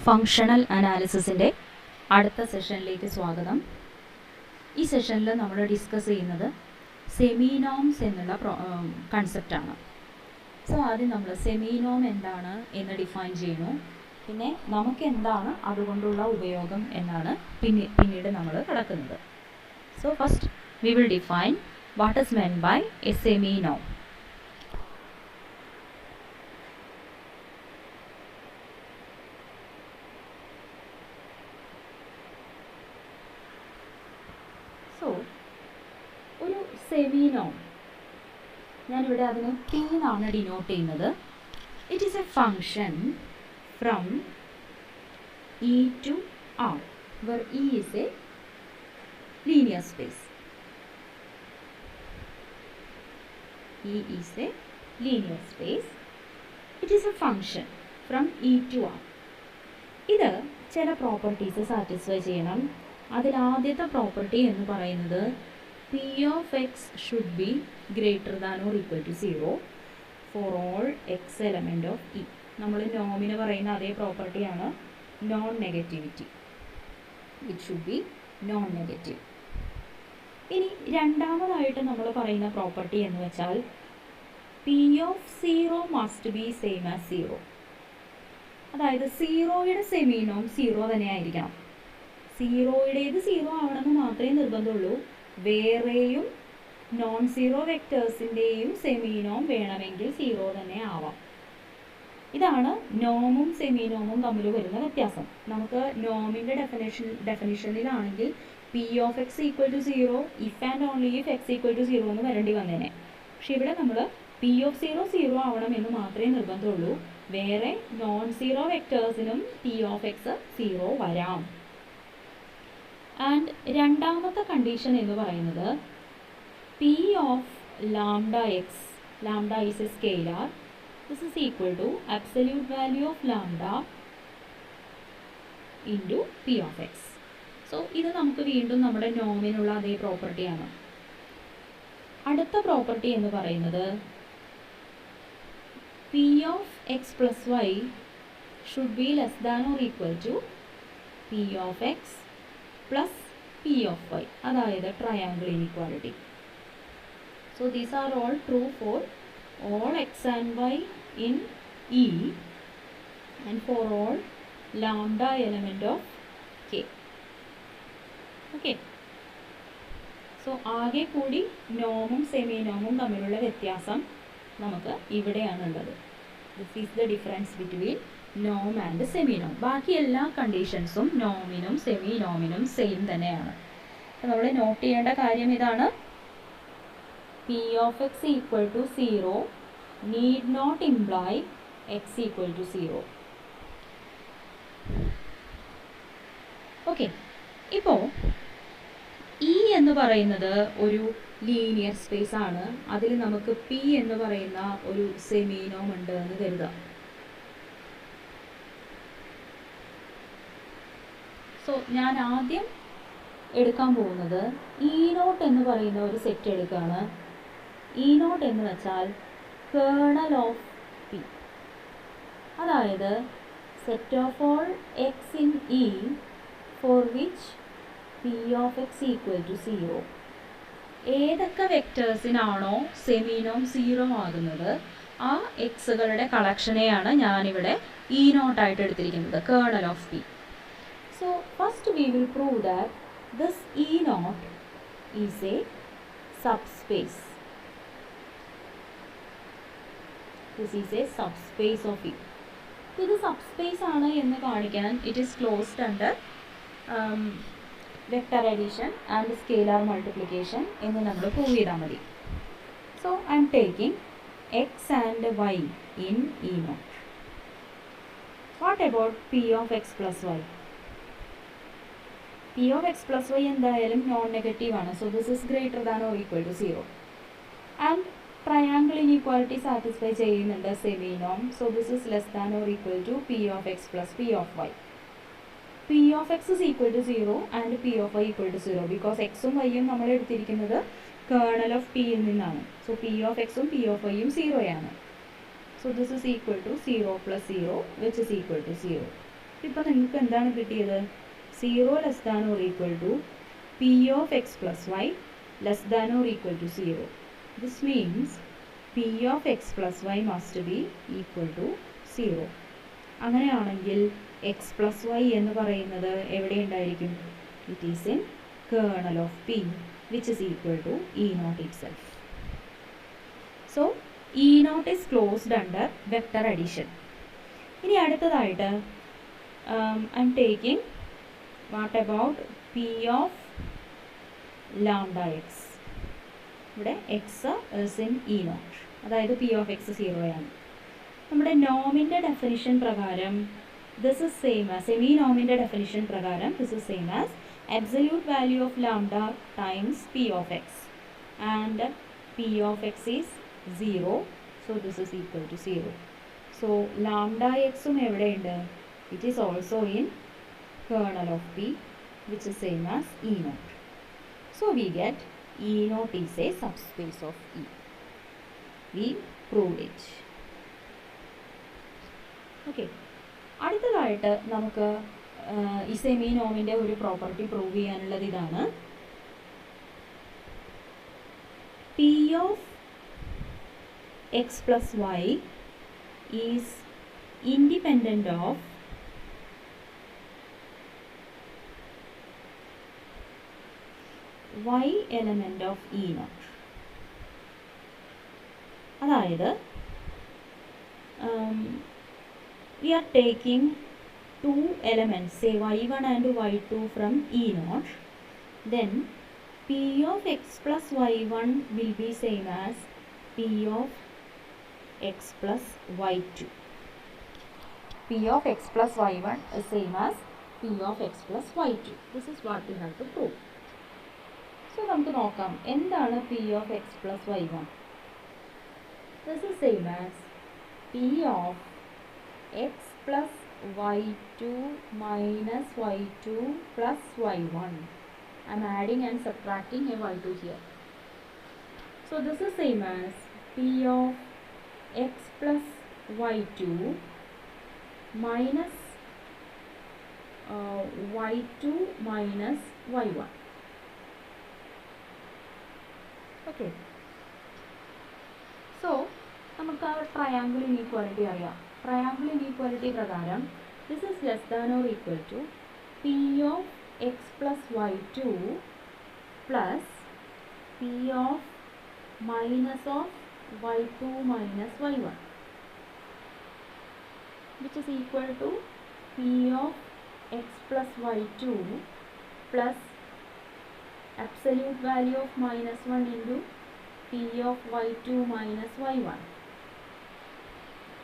Functional അനാലിസിസിൻ്റെ അടുത്ത സെഷനിലേക്ക് സ്വാഗതം. ഈ സെഷനിൽ നമ്മൾ ഡിസ്കസ് ചെയ്യുന്നത് സെമിനോംസ് എന്നുള്ള കൺസെപ്റ്റാണ്. സോ ആദ്യം നമ്മൾ സെമിനോം എന്താണ് എന്ന് ഡിഫൈൻ ചെയ്യുന്നു. പിന്നെ നമുക്ക് എന്താണ് അതുകൊണ്ടുള്ള ഉപയോഗം എന്നാണ് പിന്നീട് നമ്മൾ കടക്കുന്നത്. So first we will define what is meant by a seminorm. So ഒരു സെമിനോം ഞാനിവിടെ അതിന് P എന്നാണ് ഡിനോട്ട് ചെയ്യുന്നത്. It is a function from E to R where E is a linear space. E is a linear space. It is a function from E to R. ഇത് ചില properties satisfy ചെയ്യണം. അതിൽ ആദ്യത്തെ property എന്ന് പറയുന്നത് P of x should be greater than or equal to 0 for all x element of E. നമ്മൾ നോമിന് പറയുന്ന അതേ പ്രോപ്പർട്ടിയാണ് non negativity. It should be non negative. ഇനി രണ്ടാമതായിട്ട് നമ്മൾ പറയുന്ന പ്രോപ്പർട്ടി എന്ന് വെച്ചാൽ P of 0 must be same as 0. അതായത് സീറോയുടെ സെമിനോം 0 തന്നെ ആയിരിക്കണം. സീറോയുടേത് 0 ആവണമെന്ന് മാത്രമേ നിർബന്ധമുള്ളൂ. വേറെയും നോൺ സീറോ വെക്ടേഴ്സിൻ്റെയും സെമിനോം വേണമെങ്കിൽ 0 തന്നെ ആവാം. ഇതാണ് നോമും സെമിനോമും തമ്മിൽ വരുന്ന വ്യത്യാസം. നമുക്ക് നോമിൻ്റെ ഡെഫിനിഷനിലാണെങ്കിൽ P of x equal to 0 if and only if x equal to 0 എന്ന് വരേണ്ടി വന്നേനെ. പക്ഷെ ഇവിടെ നമ്മൾ P of 0 0 ആവണം എന്ന് മാത്രമേ നിർബന്ധമുള്ളൂ. വേറെ നോൺ സീറോ വെക്ടേഴ്സിനും P of x 0 വരാം. ആൻഡ് രണ്ടാമത്തെ കണ്ടീഷൻ എന്ന് പറയുന്നത് P of lambda x, lambda is a scalar, this is equal to absolute value of lambda into P of x. So ഇത് നമുക്ക് വീണ്ടും നമ്മുടെ നോമിനുള്ള അതേ പ്രോപ്പർട്ടിയാണ്. അടുത്ത പ്രോപ്പർട്ടി എന്ന് പറയുന്നത് P of x plus y should be less than or equal to P of x plus P of y, അതായത് triangle inequality. So these are all true for all x and y in E and for all lambda element of K. Okay. So ആകെ കൂടി നോമും സെമിനോമും തമ്മിലുള്ള വ്യത്യാസം നമുക്ക് ഇവിടെയാണുള്ളത്. This is the difference between നോം and seminorm. ബാക്കി എല്ലാ കണ്ടീഷൻസും നോമിനും സെമിനോമിനും സെയിം തന്നെയാണ്. അപ്പോൾ നമ്മൾ നോട്ട് ചെയ്യേണ്ട കാര്യം ഇതാണ്: P of x equal to 0 need not imply x equal to 0. Okay, ഇപ്പോൾ E എന്ന് പറയുന്നത് ഒരു ലീനിയർ സ്പേസ് ആണ്. അതിൽ നമുക്ക് P എന്ന് പറയുന്ന ഒരു സെമിനോം ഉണ്ട് എന്ന് കരുതാം. സോ ഞാൻ ആദ്യം എടുക്കാൻ പോകുന്നത് E0 എന്ന് പറയുന്ന ഒരു സെറ്റ് എടുക്കുകയാണ്. E0 എന്ന് വെച്ചാൽ കേർണൽ ഓഫ് P, അതായത് set of all x in E for which P of x equal to 0. ഏതൊക്കെ വെക്ടേഴ്സിനാണോ സെമിനോം 0 ആകുന്നത് ആ എക്സുകളുടെ കളക്ഷനെയാണ് ഞാനിവിടെ E0 ആയിട്ട് എടുത്തിരിക്കുന്നത്, kernel of P. So first we will prove that this E0 is a subspace. This is a subspace of E. ഇത് subspace ആണ് എന്ന് കാണിക്കാൻ it is closed under vector addition and scalar multiplication എന്ന് നമ്മൾ prove ചെയ്താൽ മതി. So I am taking x and y in E0. What about P of x plus y? P of x plus y എന്തായാലും non negative ആണ്. So this is greater than or equal to 0. And triangle inequality satisfy ചെയ്യുന്നുണ്ട് seminorm. So this is less than or equal to P of x plus P of y. P of x is equal to 0 and P of y equal to 0 because x ഉം y ഉം നമ്മൾ എടുത്തിരിക്കുന്നത് kernel of P യിൽ നിന്നാണ്. So P of x ഉം P of y ഉം 0 ആണ്. So this is equal to 0 plus 0 which is equal to 0. ഇപ്പോൾ നിങ്ങൾക്ക് എന്താണ് കിട്ടിയത്? 0 less than or equal to P of X plus Y less than or equal to 0. This means P of X plus Y must be equal to 0. അങ്ങനെയാണെങ്കിൽ X plus Y എന്ന് പറയുന്നത് എവിടെ ഉണ്ടായിരിക്കും? It is in kernel of P which is equal to E naught itself. So E naught is closed under vector addition. ഇനി അടുത്തതായിട്ട് I'm taking what about P of lambda X. ഇവിടെ X is in E naught, അതായത് P of X 0 നമ്മുടെ നോമിൻ്റെ definition പ്രകാരം this is same as സെമി-നോമിൻ്റെ definition പ്രകാരം this is same as absolute value of lambda times p of x, and p of x is 0, so this is equal to 0. So lambda x evade undu? It is also in kernel of p which is same as E naught. So we get E naught is a subspace of E. We proved it. Okay. അടുത്തതായിട്ട് നമുക്ക് ഈ semi നോമിൻ്റെ ഒരു property prove ചെയ്യാനുള്ളത് ഇതാണ്. P of X plus Y is independent of y element of E naught. അതായത് we are taking two elements, say y1 and y2 from E naught, then p of x plus y1 will be same as p of x plus y2. p of x plus y1 is same as p of x plus y2. This is what we have to prove. So നമുക്ക് നോക്കാം എന്താണ് p of x plus y1. This is same as p of x plus y2 minus y2 plus y1. I am adding and subtracting a y2 here. So this is same as p of x plus y2 minus y2 minus y1. Okay. So നമുക്ക് ആ triangle inequality അറിയാം. Triangle inequality പ്രകാരം this is less than or equal to p of x plus y2 plus p of minus of y2 minus y1, which is equal to p of x plus y2 plus absolute value of minus 1 into p of y2 minus y1,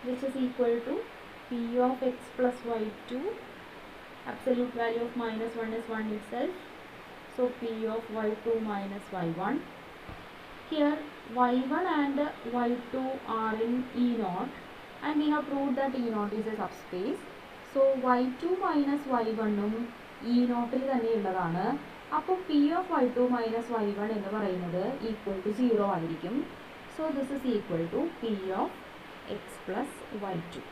which is equal to p of x plus y2, absolute value of minus 1 is 1 itself, so p of y2 minus y1. Here y1 and y2 are in E naught, and we have proved that E naught is a subspace. So y2 minus y1 E naught il thanne ulladana. അപ്പോൾ p of y2 minus y1 എന്ന് പറയുന്നത് equal to 0 ആയിരിക്കും. So this is equal to p of x plus y2.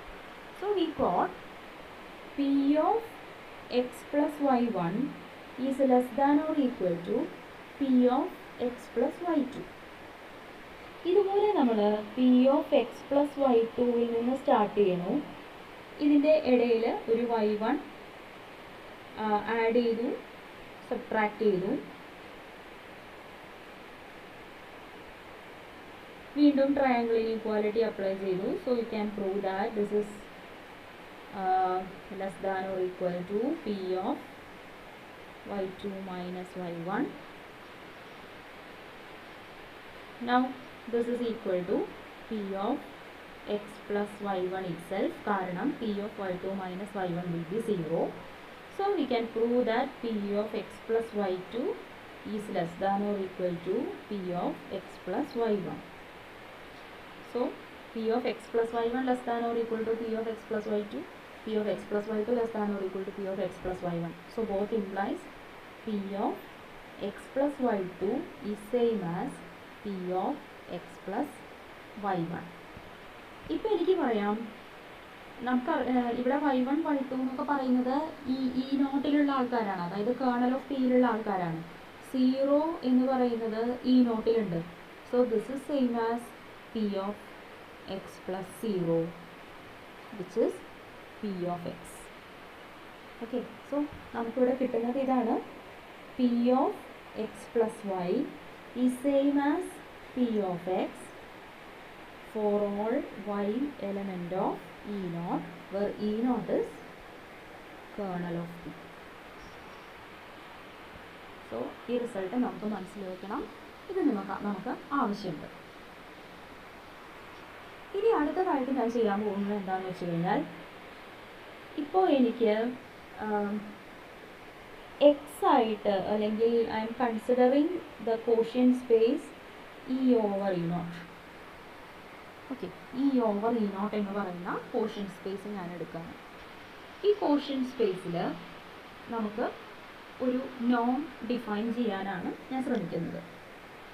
So we got p of x plus y1 is less than or equal to p of x plus y2. ഇതുപോലെ നമ്മൾ p of x plus y2 ൽ നിന്ന് start ചെയ്യണം. ഇതിൻ്റെ ഇടയിൽ ഒരു y1 add ചെയ്തു, subtract ചെയ്തു, വീണ്ടും ട്രയാങ്കിൾ ഇനീക്വാലിറ്റി അപ്ലൈ ചെയ്തു. So you can prove that this is less than or equal to p of y2 minus y1. Now this is equal to p of x plus y1 itself, കാരണം p of y2 minus y1 will be 0. So we can prove that p of x plus y2 is less than or equal to p of x plus y1. So p of x plus y1 less than or equal to p of x plus y2, p of x plus y2 less than or equal to p of x plus y1. So both implies p of x plus y2 is same as p of x plus y1. ഇപ്പോൾ എനിക്ക് പറയാം നമുക്ക് ഇവിടെ y1 y2 എന്നൊക്കെ പറയുന്നത് ഈ നോട്ടിലുള്ള ആൾക്കാരാണ്, അതായത് കേർണൽ ഓഫ് പിയിലുള്ള ആൾക്കാരാണ്. 0 എന്ന് പറയുന്നത് ഈ നോട്ടിലുണ്ട്. So this is same as P of X plus 0 which is P of X. Okay, so നമുക്കിവിടെ കിട്ടുന്നത് ഇതാണ്. P of X plus Y is same as P of X for all y element of E naught, where E naught is kernel of P. So ഈ result നമുക്ക് മനസ്സിൽ വെക്കണം. ഇത് നമുക്ക് ആവശ്യമുണ്ട്. ഇനി അടുത്തതായിട്ട് ഞാൻ ചെയ്യാൻ പോകുന്നത് എന്താണെന്ന് വെച്ച് കഴിഞ്ഞാൽ, ഇപ്പോൾ എനിക്ക് എക്സ് ആയിട്ട് അല്ലെങ്കിൽ I'm considering the quotient space E over E naught. Okay, E over E naught എന്ന് പറയുന്ന കോഷ്യന്റ് സ്പേസ് ഞാൻ എടുക്കുകയാണ്. ഈ കോഷ്യന്റ് സ്പേസിൽ നമുക്ക് ഒരു നോം ഡിഫൈൻ ചെയ്യാനാണ് ഞാൻ ശ്രമിക്കുന്നത്.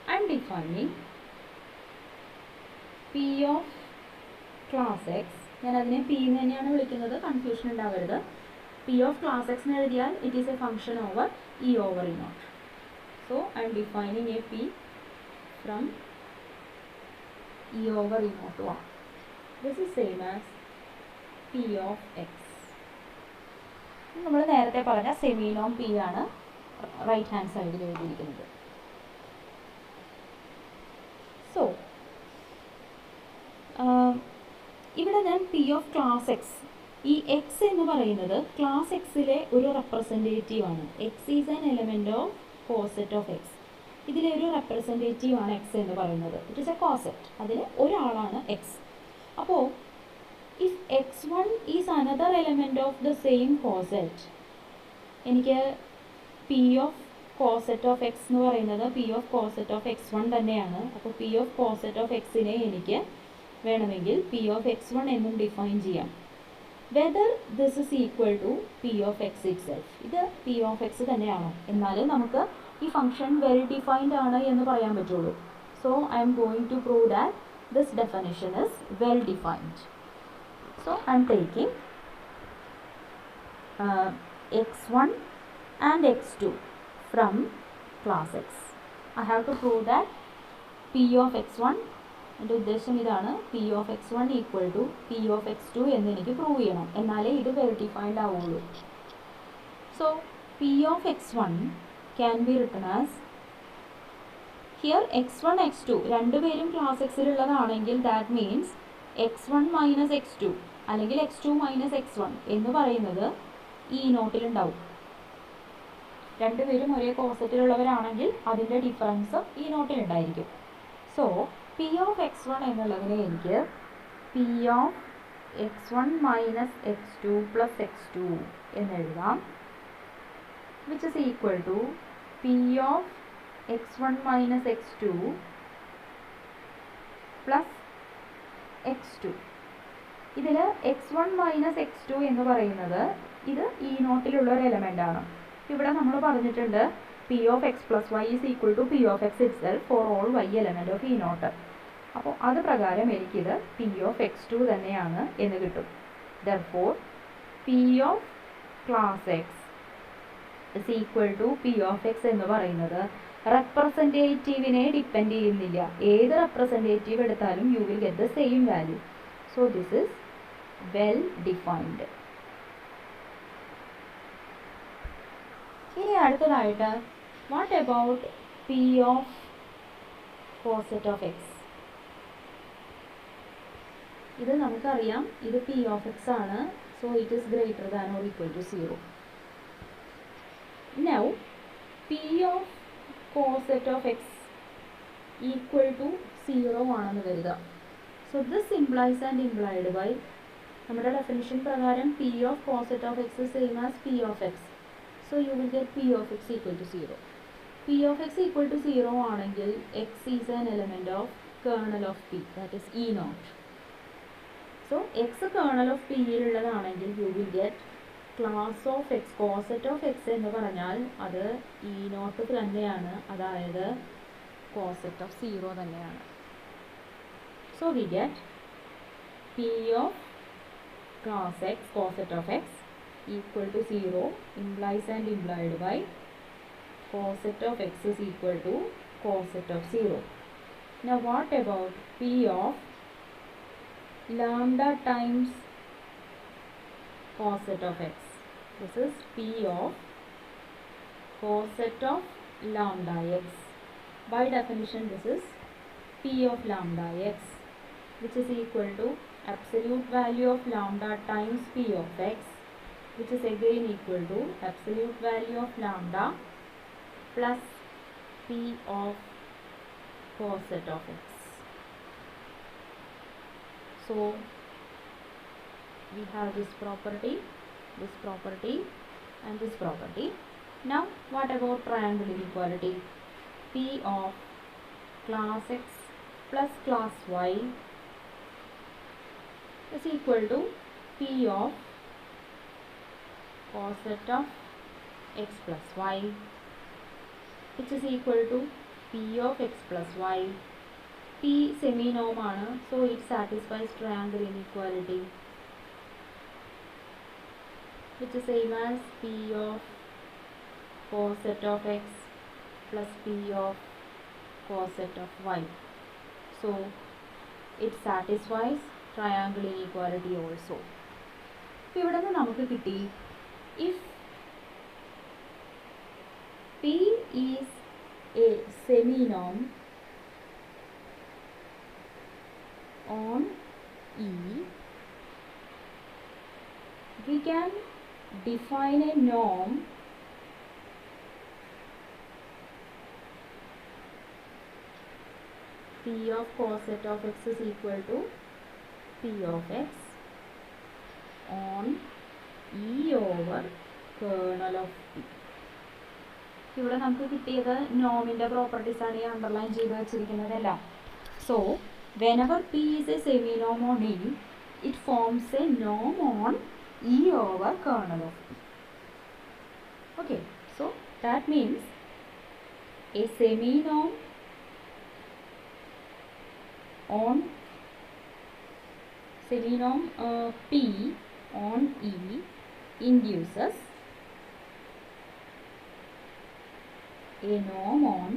I M defining P of class X. ഞാൻ അതിനെ പി എന്ന് തന്നെയാണ് വിളിക്കുന്നത്, കൺഫ്യൂഷൻ ഉണ്ടാവരുത്. പി ഓഫ് ക്ലാസ് എക്സ് എന്ന് എഴുതിയാൽ it is a function over E over E naught. So I'm defining a P from E over E naught 1. This is same as P of X. നമ്മൾ നേരത്തെ പറഞ്ഞ സെമിനോം P ആണ് right hand സൈഡിൽ എഴുതിയിരിക്കുന്നത്. So ഇവിടെ ഞാൻ P of class X, ഈ X എന്ന് പറയുന്നത് ക്ലാസ് എക്സിലെ ഒരു റെപ്രസെൻറ്റേറ്റീവ് ആണ്. X is an element of coset of X. ഇതിലെ ഒരു റെപ്രസെൻറ്റേറ്റീവ് ആണ് എക്സ് എന്ന് പറയുന്നത്. ഇറ്റ് ഈസ് എ കോസെറ്റ്, അതിൽ ഒരാളാണ് എക്സ്. അപ്പോൾ if x1 is another element of the same coset, എനിക്ക് P of coset of X എന്ന് പറയുന്നത് P of coset of x1 തന്നെയാണ്. അപ്പോൾ പി ഓഫ് കോസെറ്റ് ഓഫ് എക്സിനെ എനിക്ക് വേണമെങ്കിൽ പി ഓഫ് x1 എന്നും ഡിഫൈൻ ചെയ്യാം. Whether this is equal to P of X itself. ഇത് പി ഓഫ് എക്സ് തന്നെയാണോ, എന്നാലും നമുക്ക് ഈ ഫംഗ്ഷൻ വെൽ ഡിഫൈൻഡ് ആണ് എന്ന് പറയാൻ പറ്റുള്ളൂ. So I'm going to prove that this definition is well defined. So I'm taking x1 and x2 from class x. I have to prove that p of x1, എൻ്റെ ഉദ്ദേശം ഇതാണ്, P of x1 equal to P of x2 എന്ന് എനിക്ക് prove ചെയ്യണം, എന്നാലേ ഇത് well defined ആവുള്ളൂ. So P of x1 can be written as, here x1 x2 രണ്ടുപേരും ക്ലാസ് എക്സിലുള്ളതാണെങ്കിൽ that means x1 minus x2 അല്ലെങ്കിൽ x2 മൈനസ് x1 എന്ന് പറയുന്നത് ഈ നോട്ടിലുണ്ടാവും. രണ്ടുപേരും ഒരേ കോസെറ്റിലുള്ളവരാണെങ്കിൽ അതിൻ്റെ ഡിഫറൻസ് ഈ നോട്ടിലുണ്ടായിരിക്കും. സോ പി ഓഫ് x1 എന്നുള്ളതിനെ എനിക്ക് P of x1 minus x2 plus x2 എന്നെഴുതാം, which is equal to P of x1 minus x2 plus x2. ഇതിൽ x1 മൈനസ് x2 എന്ന് പറയുന്നത് ഇത് ഈ നോട്ടിലുള്ള ഒരു എലമെൻ്റ് ആണ്. ഇവിടെ നമ്മൾ പറഞ്ഞിട്ടുണ്ട് P of x plus y is equal to P of x itself for all y element of E naught. അപ്പോൾ അത് പ്രകാരം എനിക്കിത് P of x2 തന്നെയാണ് എന്ന് കിട്ടും. Therefore P of class x is equal to P of x എന്ന് പറയുന്നത് റെപ്രസെൻറ്റേറ്റീവിനെ depend ചെയ്യുന്നില്ല. ഏത് റെപ്രസെൻറ്റേറ്റീവ് എടുത്താലും you will get the same value. So this is well defined. ഇനി അടുത്തതായിട്ട് what about P of coset of X. ഇത് നമുക്കറിയാം, ഇത് P ഓഫ് എക്സ് ആണ്. So it is greater than or equal to 0. Now P of cosec of x equal to 0 ആണെന്ന് കരുതുക. So this implies and implied by നമ്മുടെ definition പ്രകാരം P of cosec of x is same as P of x. So you will get P of x equal to 0. P of x equal to 0 ആണെങ്കിൽ x is an element of kernel of P, that is E naught. So x kernel of P യിലുള്ളതാണെങ്കിൽ you will get class of X, coset of X എന്ന് പറഞ്ഞാൽ അത് E not തന്നെയാണ്, അതായത് coset of 0 തന്നെയാണ്. So we get P of class x coset of x equal to 0 implies and implied by coset of x is equal to coset of 0. Now what about p of lambda times coset of x? This is p of coset of lambda x. By definition, this is p of lambda x, which is equal to absolute value of lambda times p of x, which is again equal to absolute value of lambda plus p of coset of x. So we have this property, and this property. Now what about triangle inequality? P of class x plus class y is equal to p of coset of x plus y, which is equal to p of x plus y. P semi-norm aanu, so it satisfies triangle inequality, which is same as p of coset of x plus p of coset of y. So it satisfies triangle inequality also. ഇവിടെ നിന്ന് നമുക്ക് കിട്ടി, if p is a semi-norm on E, we can define a norm p of coset of x is equal to p of x on E over kernel of p. ഇവിടെ നമുക്ക് കിട്ടിയത് നോമിൻ്റെ properties ആണ് ഈ underline ചെയ്ത് വെച്ചിരിക്കുന്നതെല്ലാം. So whenever p is a semi-norm on E, it forms a norm on E over kernel of p. Okay, so that means a semi-norm on p on E induces a norm on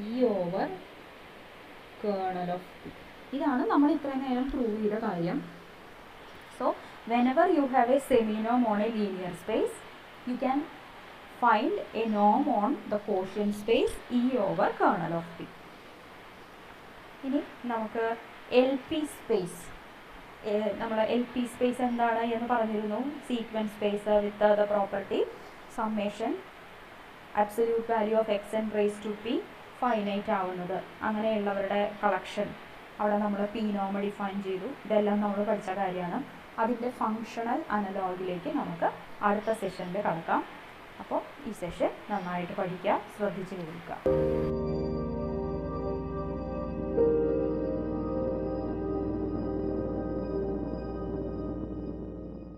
E over kernel of p. ഇതാണ് നമ്മൾ ഇത്രയും നേരം prove ചെയ്ത കാര്യം. So whenever you have a semi-norm on a linear space, you can find a norm on the quotient space E over kernel of p. ഇനി നമുക്ക് L P space, നമ്മൾ L P space എന്താണ് എന്ന് പറഞ്ഞിരുന്നു. Sequence space with the property summation absolute value of X N raise to P finite ആവുന്നത്, അങ്ങനെയുള്ളവരുടെ collection. അവിടെ നമ്മൾ പി നോം ഡിഫൈൻ ചെയ്തു. ഇതെല്ലാം നമ്മൾ പഠിച്ച കാര്യമാണ്. അതിൻ്റെ ഫങ്ഷണൽ അനലോഗിലേക്ക് നമുക്ക് അടുത്ത സെഷനിൽ കടക്കാം. അപ്പോൾ ഈ സെഷൻ നന്നായിട്ട് പഠിക്കുക, ശ്രദ്ധിച്ച് കേൾക്കുക.